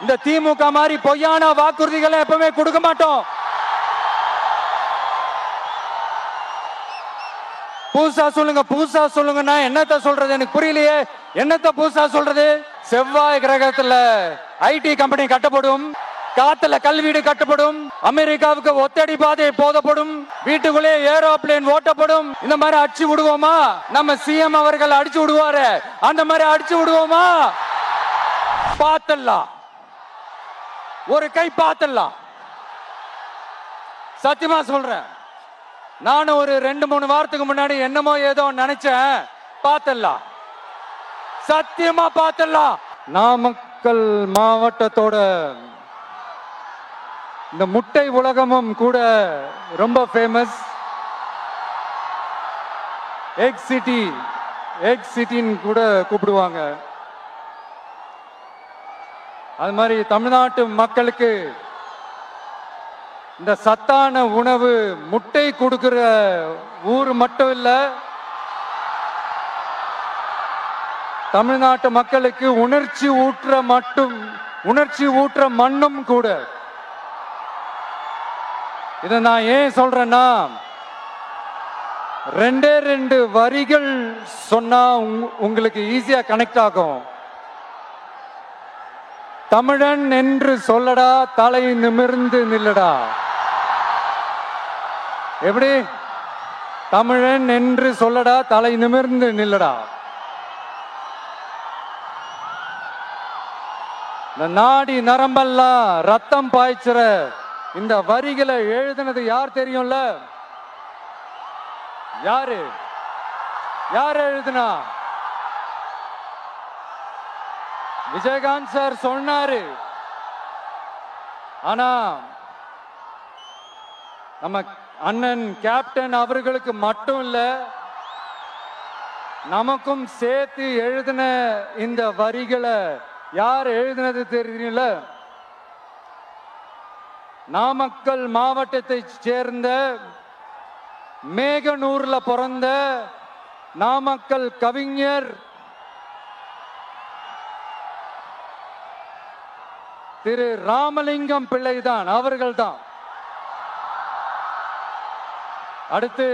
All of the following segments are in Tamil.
இந்த திமுக மாதிரி பொய்யான வாக்குறுதிகளை எப்பவுமே கொடுக்க மாட்டோம். புதுசா சொல்லுங்க, புதுசா சொல்லுங்கன்னா என்னத்த சொல்றது எனக்கு புரியலையே. என்னத்த புதுசா சொல்றது? செவ்வாய் கிரகத்துல ஐடி கம்பெனி கட்டப்படும், காத்துல கல்வீடு கட்டப்படும், அமெரிக்காவுக்கு ஒத்தடி பாதை போதப்படும், வீட்டுக்குள்ளே ஏரோப்ளேன் ஓட்டப்படும். இந்த மாதிரி அடிச்சு விடுவோமா? நம்ம சிஎம் அவர்கள் அடிச்சு விடுவாரு, அந்த மாதிரி அடிச்சு விடுவோமா? பார்த்தலாம், ஒரு கை பார்த்தலாம். சத்தியமா சொல்றேன், நானும் ஒரு 2-3 வாரத்துக்கு முன்னாடி என்னமோ ஏதோ நினைச்சேன். பார்த்தலாம், சத்தியமா பார்த்தலாம். நாமக்கல் மாவட்டத்தோட இந்த முட்டை உலகமும் கூட ரொம்ப ஃபேமஸ். எக் சிட்டி, எக் சிட்டின்னு கூட கூப்பிடுவாங்க. அது மாதிரி தமிழ்நாட்டு மக்களுக்கு இந்த சத்தான உணவு முட்டை கொடுக்கிற ஊர் மட்டும் இல்ல, தமிழ்நாட்டு மக்களுக்கு உணர்ச்சி ஊற்ற மண்ணும் கூட. இதை நான் ஏன் சொல்றேன்னா, 2 வரிகள் சொன்னா உங்களுக்கு ஈஸியா கனெக்ட் ஆகும். தமிழன் என்று சொல்லடா, தலை நிமிர்ந்து நில்லடா. எப்படி? தமிழன் என்று சொல்லடா, தலை நிமிர்ந்து நில்லடா. இந்த நாடி நரம்பெல்லாம் ரத்தம் பாய்ச்சுற இந்த வரிகளை எழுதினது யார் தெரியும்ல? யாரு எழுதுனா? விஜயகாந்த் சார் சொன்னாரு. ஆனா நம்ம அண்ணன் கேப்டன் அவர்களுக்கு மட்டும் இல்ல, நமக்கும் சேர்த்து எழுதின இந்த வரிகளை யார் எழுதினது தெரியும்ல? நாமக்கல் மாவட்டத்தை சேர்ந்த மேகனூர்ல பிறந்த நாமக்கல் கவிஞர் திரு ராமலிங்கம் பிள்ளைதான், அவர்கள்தான். அடுத்து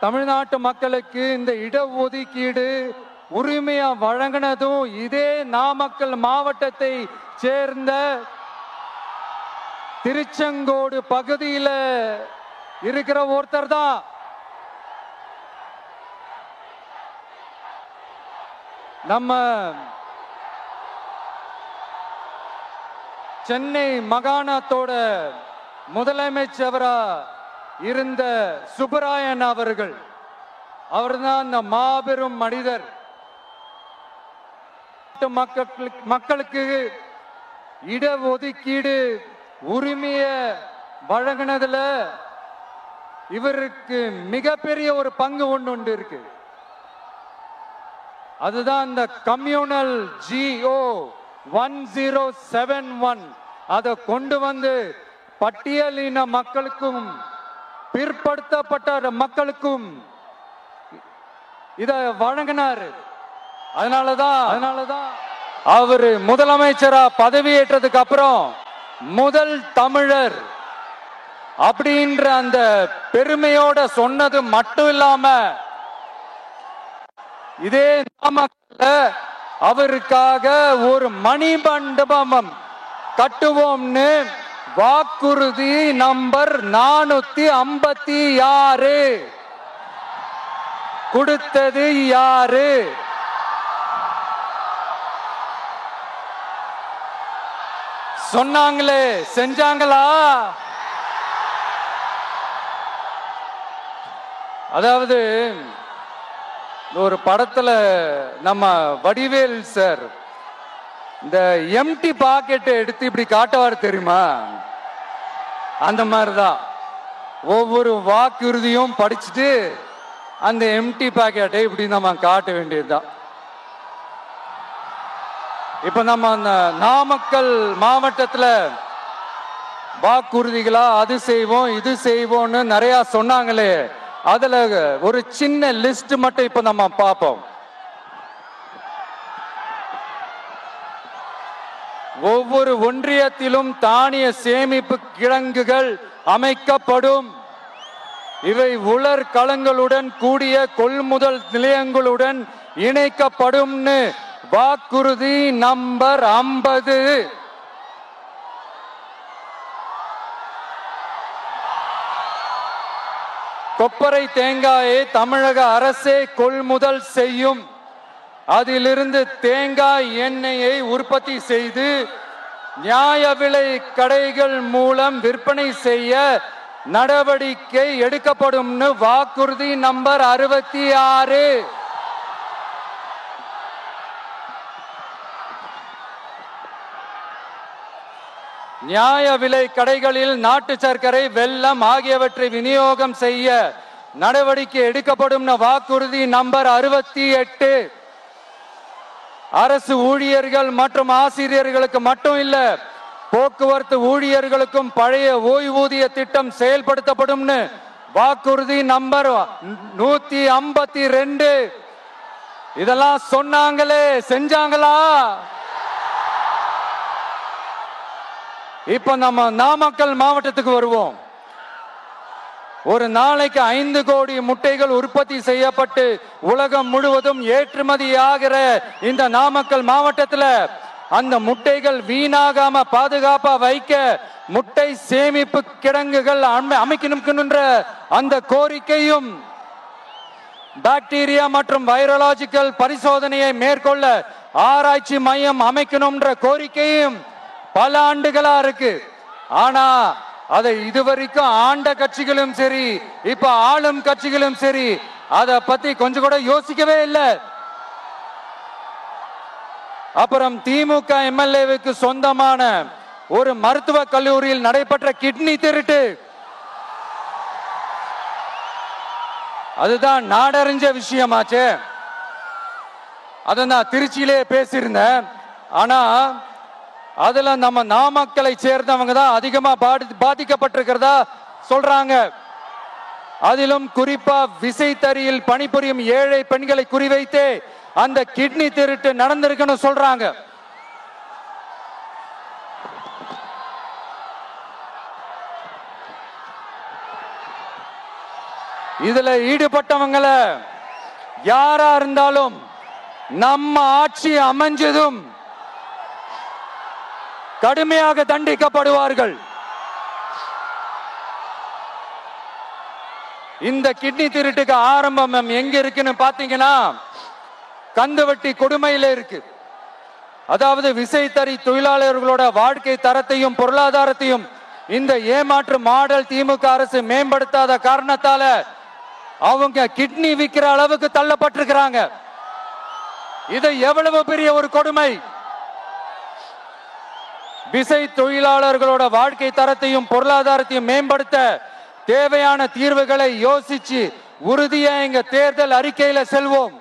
தமிழ்நாட்டு மக்களுக்கு இந்த இடஒதுக்கீடு உரிமையா வழங்கினதும் இதே நாமக்கல் மாவட்டத்தை சேர்ந்த திருச்செங்கோடு பகுதியில் இருக்கிற ஒருத்தர் தான். நம்ம சென்னை மாகாணத்தோட முதலமைச்சரா இருந்த சுப்பராயன் அவர்கள். அவர்தான் அந்த மாபெரும் மனிதர். மக்களுக்கு இடஒதுக்கீடு உரிமைய வழங்கினதுல இவருக்கு மிகப்பெரிய ஒரு பங்கு ஒன்று இருக்கு. அதுதான் இந்த கம்யூனல் GO 1071 அதை கொண்டு வந்து பட்டியலின மக்களுக்கும் பிற்படுத்தப்பட்ட மக்களுக்கும் இத வழங்கினார். அதனாலதான் அவரு முதலமைச்சரா பதவியேற்றதுக்கு அப்புறம் முதல் தமிழர் அப்படின்ற அந்த பெருமையோட சொன்னது மட்டும் இல்லாம, இதே நாமக்கல்ல அவருக்காக ஒரு மணிமண்டபம் கட்டுவோம்னு வாக்குறுதி நம்பர் 456 கொடுத்தது யாரு? சொன்னாங்களே, செஞ்சாங்களா? அதாவது ஒரு படத்துல நம்ம வடிவேல் சார் இந்த எம்டி பாக்கெட்டை எடுத்து இப்படி காட்டுவார் தெரியுமா? அந்த மாதிரிதான் ஒவ்வொரு வாக்குறுதியும் படிச்சுட்டு அந்த எம்டி பாக்கெட்டை இப்படி நம்ம காட்ட வேண்டியதுதான். இப்ப நம்ம அந்த நாமக்கல் மாவட்டத்துல வாக்குறுதிகளா அது செய்வோம் இது செய்வோம்னு நிறைய சொன்னாங்களே, அதுல ஒரு சின்ன லிஸ்ட் மட்டும் இப்ப நம்ம பார்ப்போம். ஒவ்வொரு ஒன்றியத்திலும் தானிய சேமிப்பு கிடங்குகள் அமைக்கப்படும். இவை உலர் களங்களுடன் கூடிய கொள்முதல் நிலையங்களுடன் இணைக்கப்படும். வாக்குறுதி நம்பர் 50. கொப்பரை தேங்காயை தமிழக அரசே கொள்முதல் செய்யும். அதிலிருந்து தேங்காய் எண்ணெயை உற்பத்தி செய்து நியாய விலை கடைகள் மூலம் விற்பனை செய்ய நடவடிக்கை எடுக்கப்படும். வாக்குறுதி நம்பர் 66. நியாய விலை கடைகளில் நாட்டு சர்க்கரை, வெல்லம் ஆகியவற்றை விநியோகம் செய்ய நடவடிக்கை எடுக்கப்படும். வாக்குறுதி நம்பர் 68. அரசு ஊழியர்கள் மற்றும் ஆசிரியர்களுக்கு மட்டும் இல்ல, போக்குவரத்து ஊழியர்களுக்கும் பழைய ஓய்வூதிய திட்டம் செயல்படுத்தப்படும். வாக்குறுதி நம்பர் 152. இதெல்லாம் சொன்னாங்களே, செஞ்சாங்களா? இப்ப நம்ம நாமக்கல் மாவட்டத்துக்கு வருவோம். ஒரு நாளைக்கு 5 கோடி முட்டைகள் உற்பத்தி செய்யப்பட்டு உலகம் முழுவதும் ஏற்றுமதி ஆகிற இந்த நாமக்கல் மாவட்டத்தில் அந்த முட்டைகள் வீணாகாம பாதுகாப்பா வைக்க முட்டை சேமிப்பு கிடங்குகள் அமைக்கணும்ன்ற அந்த கோரிக்கையும், பாக்டீரியா மற்றும் வைரலாஜிக்கல் பரிசோதனையை மேற்கொள்ள ஆராய்ச்சி மையம் அமைக்கணும்ன்ற கோரிக்கையும் பல ஆண்டுகளா இருக்கு. ஆனா அதை இதுவரைக்கும் ஆண்ட கட்சிகளும் சரி, இப்ப ஆளும் கட்சிகளும் சரி, அதை பத்தி கொஞ்சம் கூட யோசிக்கவே இல்லை. அப்புறம் திமுக எம்எல்ஏவுக்கு சொந்தமான ஒரு மருத்துவ கல்லூரியில் நடைபெற்ற கிட்னி திருட்டு, அதுதான் நாடறிஞ்ச விஷயமாச்சு. அதை நான் திருச்சியிலே பேசியிருந்தேன். ஆனா அதுல நம்ம நாமக்கலை சேர்ந்தவங்க தான் அதிகமா பாதிக்கப்பட்டிருக்கிறதா சொல்றாங்க. அதிலும் குறிப்பா விசைத்தறியில் பணிபுரியும் ஏழை பெண்களை குறிவைத்து அந்த கிட்னி திருட்டு நடந்திருக்குன்னு சொல்றாங்க. இதுல ஈடுபட்டவங்கள யாரா இருந்தாலும் நம்ம ஆட்சி அமைஞ்சதும் கடுமையாக தண்டிக்கப்படுவார்கள். இந்த கிட்னி திருட்டுக்கு ஆரம்பம் எங்க இருக்குன்னு பாத்தீங்கன்னா, கந்துவட்டி கொடுமையில இருக்கு. அதாவது விசைத்தறி தொழிலாளர்களோட வாழ்க்கை தரத்தையும் பொருளாதாரத்தையும் இந்த ஏமாற்று மாடல் திமுக அரசு மேம்படுத்தாத காரணத்தால அவங்க கிட்னி விற்கிற அளவுக்கு தள்ளப்பட்டிருக்கிறாங்க. இது எவ்வளவு பெரிய ஒரு கொடுமை! விசை தொழிலாளர்களோட வாழ்க்கை தரத்தையும் பொருளாதாரத்தையும் மேம்படுத்த தேவையான தீர்வுகளை யோசிச்சு உறுதியா எங்க தேர்தல் அறிக்கையில சொல்வோம்.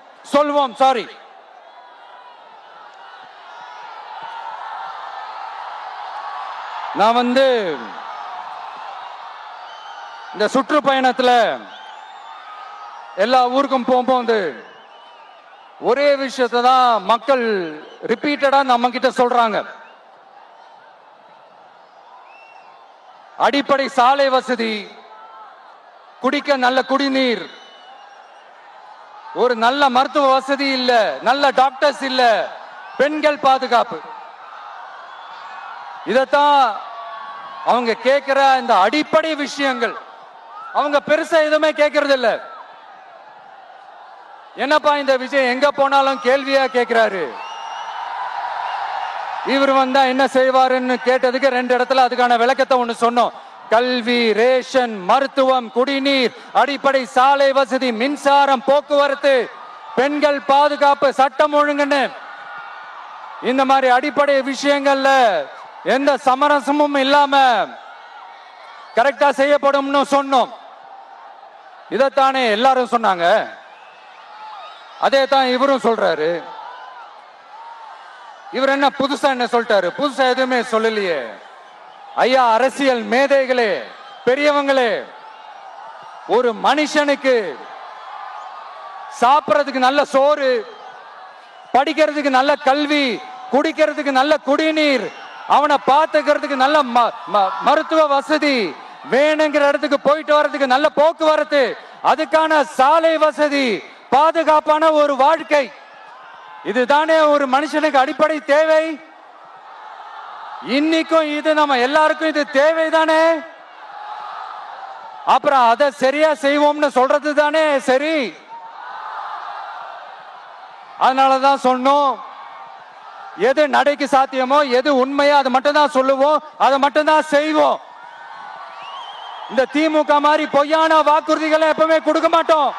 நான் இந்த சுற்றுப்பயணத்துல எல்லா ஊருக்கும் போகும்போது ஒரே விஷயத்தை தான் மக்கள் ரிப்பீட்டடா நம்ம கிட்ட சொல்றாங்க. அடிப்படை சாலை வசதி, குடிக்க நல்ல குடிநீர், ஒரு நல்ல மருத்துவ வசதி இல்ல, நல்ல டாக்டர்ஸ் இல்ல, பெண்கள் பாதுகாப்பு. இதத்தான் அவங்க கேட்கிற இந்த அடிப்படை விஷயங்கள். அவங்க பெருசா எதுவுமே கேட்கறது இல்ல. என்னப்பா இந்த விஜய் எங்க போனாலும் கேள்வியா கேட்கிறாரு, இவர் வந்தா என்ன செய்வாருன்னு கேட்டதுக்கு 2 இடத்துல அதுக்கான விளக்கத்தை ஒண்ணு சொன்னோம். கல்வி, ரேஷன், மருத்துவம், குடிநீர், அடிப்படை சாலை வசதி, மின்சாரம், போக்குவரத்து, பெண்கள் பாதுகாப்பு, சட்டம் ஒழுங்குன்னு இந்த மாதிரி அடிப்படை விஷயங்கள்ல எந்த சமரசமும் இல்லாம கரெக்டா செய்யப்படும்னு சொன்னோம். இதத்தானே எல்லாரும் சொன்னாங்க, அதே தான் இவரும் சொல்றாரு. இவர் என்ன புதுசா என்ன சொல்லிட்டாரு? புதுசா எதுவுமே சொல்லலையே. ஐயா, அரசியல் மேதைகளே, பெரியவங்களே, ஒரு மனுஷனுக்கு சாப்பிடறதுக்கு நல்ல சோறு, படிக்கிறதுக்கு நல்ல கல்வி, குடிக்கிறதுக்கு நல்ல குடிநீர், அவனை பார்த்துக்கிறதுக்கு நல்ல மருத்துவ வசதி, வேணுங்கிற இடத்துக்கு போயிட்டு வர்றதுக்கு நல்ல போக்குவரத்து, அதுக்கான சாலை வசதி, பாதுகாப்பான ஒரு வாழ்க்கை, இதுதானே ஒரு மனுஷனுக்கு அடிப்படை தேவை. இன்னைக்கும் இது நம்ம எல்லாருக்கும் இது தேவைதானே. அப்புறம் அதை சரியா செய்வோம்னு சொல்றது தானே சரி. அதனாலதான் சொன்னோம், எது நடைக்கு சாத்தியமோ, எது உண்மையோ அதை மட்டும் தான் சொல்லுவோம், அதை மட்டும் தான் செய்வோம். இந்த திமுக மாதிரி பொய்யான வாக்குறுதிகளை எப்பவுமே கொடுக்க மாட்டோம்.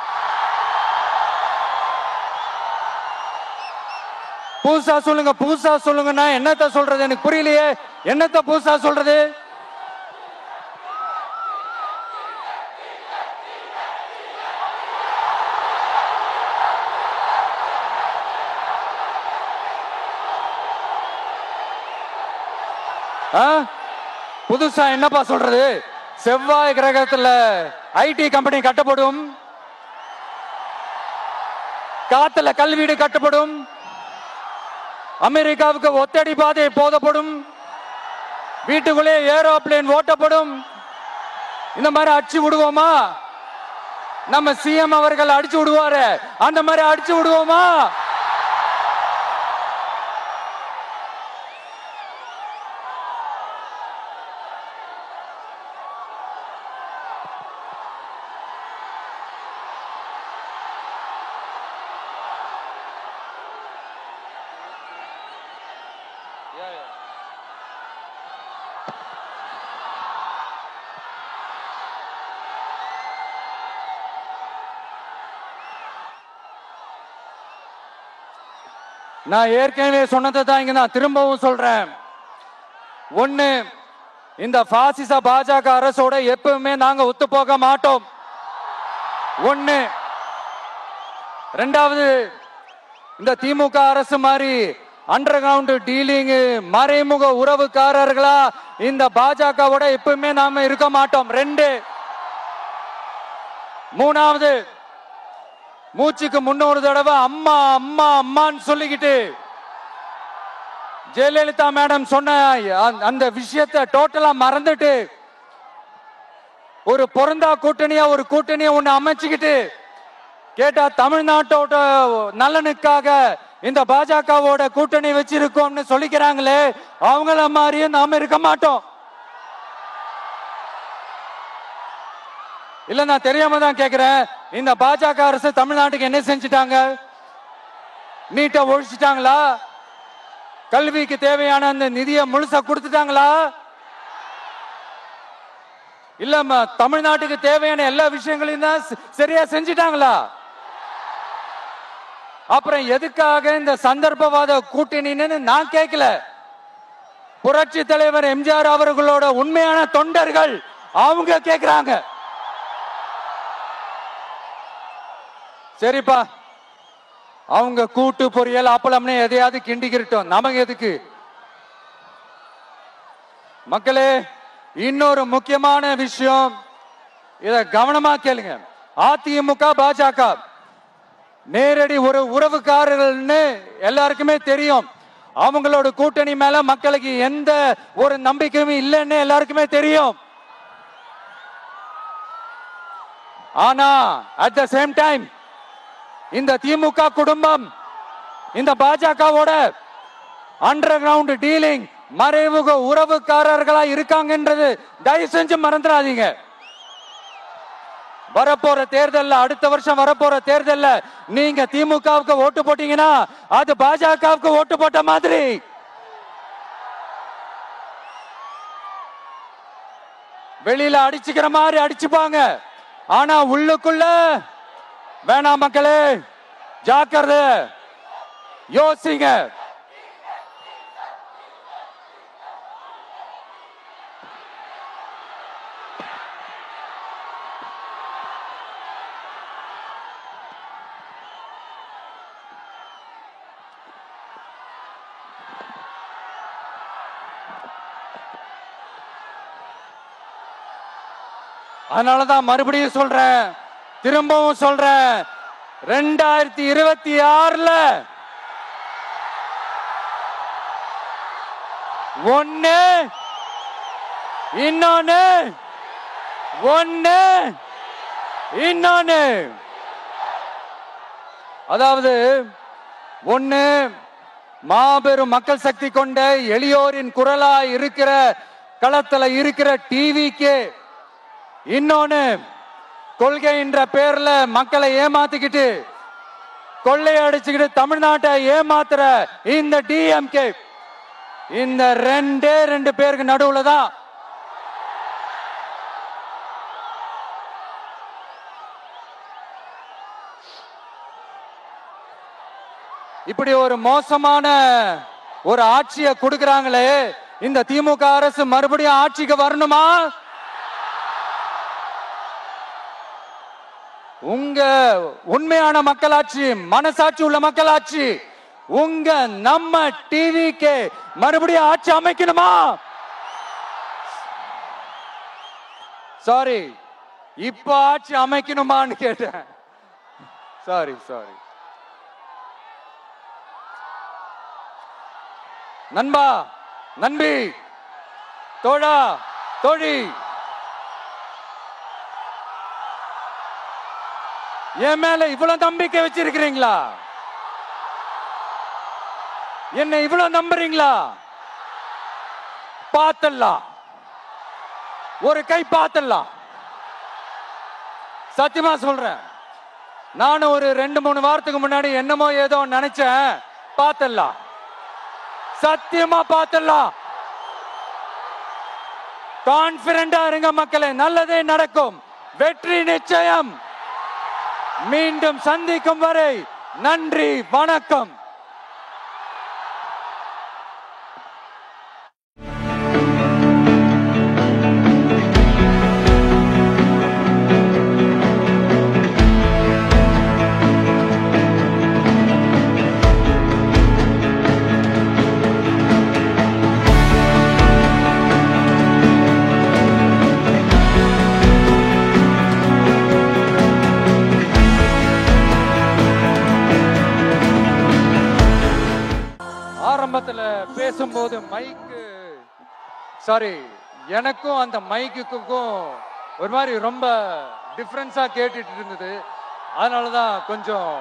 புதுசா சொல்லுங்க, புதுசா சொல்லுங்கன்னா என்னத்த சொல்றது எனக்கு புரியலையே. என்னத்த புதுசா சொல்றது? புதுசா என்னப்பா சொல்றது? செவ்வாய் கிரகத்துல ஐடி கம்பெனி கட்டப்படும், காத்துல கல்வீடு கட்டப்படும், அமெரிக்காவுக்கு ஒத்தடி பாதை போதப்படும், வீட்டுக்குள்ளே ஏரோப்ளேன் ஓட்டப்படும். இந்த மாதிரி அடிச்சு விடுவோமா? நம்ம சிஎம் அவர்கள் அடிச்சு விடுவாரு, அந்த மாதிரி அடிச்சு விடுவோமா? நான் ஏற்கனவே சொன்னதை தான் இங்க நான் திரும்பவும் சொல்றேன். ஒண்ணு, இந்த பாசிச பாஜக அரசோட எப்பவுமே நாங்க ஒத்து போக மாட்டோம். ஒண்ணு. ரெண்டாவது, இந்த திமுக அரசு மாதிரி அண்டர் கிரவுண்ட் டீலிங், மறைமுக உறவுக்காரர்களா இந்த பாஜகவோட எப்பவுமே நாம இருக்க மாட்டோம். ரெண்டு. மூணாவது, மூச்சுக்கு முன்னொரு தடவை அம்மா அம்மா அம்மான்னு சொல்லிக்கிட்டு ஜெயலலிதா மேடம் சொன்ன அந்த விஷயத்தை டோட்டலா மறந்துட்டு ஒரு பொருந்தா கூட்டணியா ஒரு கூட்டணியை ஒண்ணு அமைச்சுக்கிட்டு கேட்டா தமிழ்நாட்டோட நலனுக்காக இந்த பாஜகவோட கூட்டணி வச்சிருக்கோம்னு சொல்லிக்கிறாங்களே, அவங்கள மாதிரியே நாம இருக்க மாட்டோம். இல்ல, நான் தெரியாம தான் கேக்குறேன். இந்த பாஜக அரசு தமிழ்நாட்டுக்கு என்ன செஞ்சிட்டாங்க? நீட்டை ஒழிச்சிட்டாங்களா? கல்விக்கு தேவையான அந்த நிதியை முழுசா கொடுத்துட்டாங்களா? இல்ல தமிழ்நாட்டுக்கு தேவையான எல்லா விஷயங்களையும் தான் சரியா செஞ்சிட்டாங்களா? அப்புறம் எதுக்காக இந்த சந்தர்ப்பவாத கூட்டணின்னு நான் கேட்கல. புரட்சி தலைவர் எம்ஜிஆர் அவர்களோட உண்மையான தொண்டர்கள் அவங்க கேக்குறாங்க. சரிப்பா, அவங்க கூட்டு பொரியல் அப்பளம்னு எதையாவது கிண்டிக்கிட்டோம், நமக்கு எதுக்கு? மக்களே, இன்னொரு முக்கியமான விஷயம், இத கவனமா கேளுங்க. அதிமுக பாஜக நேரடி ஒரு உறவுக்காரர்கள்னு எல்லாருக்குமே தெரியும். அவங்களோட கூட்டணி மேல மக்களுக்கு எந்த ஒரு நம்பிக்கையும் இல்லைன்னு எல்லாருக்குமே தெரியும். ஆனா அட் த சேம் டைம் இந்த திமுக குடும்பம் இந்த பாஜகவோட அண்டர் கிரவுண்ட் டீலிங், மறைமுக உறவுக்காரர்களா இருக்காங்கன்றது தயவு செஞ்சு மறந்துடாதீங்க. வரப்போற தேர்தல்ல, அடுத்த வருஷம் வரப்போற தேர்தல்ல நீங்க திமுகவுக்கு ஓட்டு போட்டீங்கன்னா அது பாஜகவுக்கு ஓட்டு போட்ட மாதிரி. வெளியில அடிச்சுக்கிற மாதிரி அடிச்சுப்பாங்க, ஆனா உள்ளுக்குள்ள வேணாம். மக்களே, ஜாக்கிரதை, யோசிங்க. அதனாலதான் மறுபடியும் சொல்றேன், திரும்பவும் சொல்றேன், 2026 ஒன்னு இன்னொன்னு ஒன்னு இன்னொன்னு. அதாவது ஒன்னு மாபெரும் மக்கள் சக்தி கொண்ட எளியோரின் குரலா இருக்கிற களத்துல இருக்கிற டிவிக்கு, இன்னொன்னு கொள்கை என்ற பேர்ல மக்களை ஏமாத்திக்கிட்டு கொள்ளையடிச்சுக்கிட்டு தமிழ்நாட்டை ஏமாத்துற இந்த டிஎம்கே. இந்த ரெண்டு பேருக்கு நடுவுல தான் இப்படி ஒரு மோசமான ஒரு ஆட்சியை கொடுக்கறாங்களே. இந்த திமுக அரசு மறுபடியும் ஆட்சிக்கு வரணுமா? உங்க உண்மையான மக்களாட்சி, மனசாட்சி உள்ள மக்களாட்சி, உங்க நம்ம டிவிக்கு மறுபடியும் ஆட்சி அமைக்கணுமா? சாரி, இப்ப ஆட்சி அமைக்கணுமான்னு கேட்டேன். சாரி. நண்பா, நண்பி, தோழா, தோழி, என் மேல இவ்வளவு நம்பிக்கை வச்சிருக்கிறீங்களா? என்ன இவ்வளவு நம்புறீங்களா? பார்த்தலாம், ஒரு கை பார்த்தலாம். சத்தியமா சொல்றேன், நானும் ஒரு 2-3 வாரத்துக்கு முன்னாடி என்னமோ ஏதோ நினைச்சேன். பார்த்தலாம், சத்தியமா பார்த்தலாம். கான்பிடண்டா இருங்க மக்களே, நல்லதே நடக்கும், வெற்றி நிச்சயம். மீண்டும் சந்திக்கும் வரை நன்றி, வணக்கம். ஆரம்பத்துல பேசும்போது மைக்கு, சாரி, எனக்கும் அந்த மைக்குக்கும் ஒரு மாதிரி ரொம்ப டிஃபரன்ஸா கேட்டுட்டு இருந்தது. அதனாலதான் கொஞ்சம்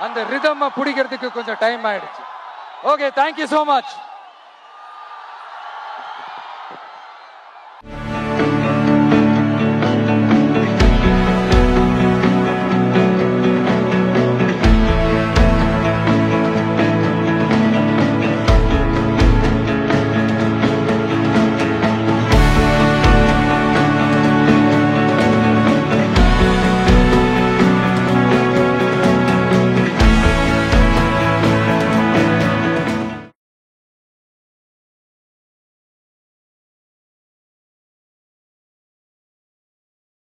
அந்த ரிதம் பிடிக்கிறதுக்கு கொஞ்சம் டைம் ஆயிடுச்சு. Okay, thank you so much.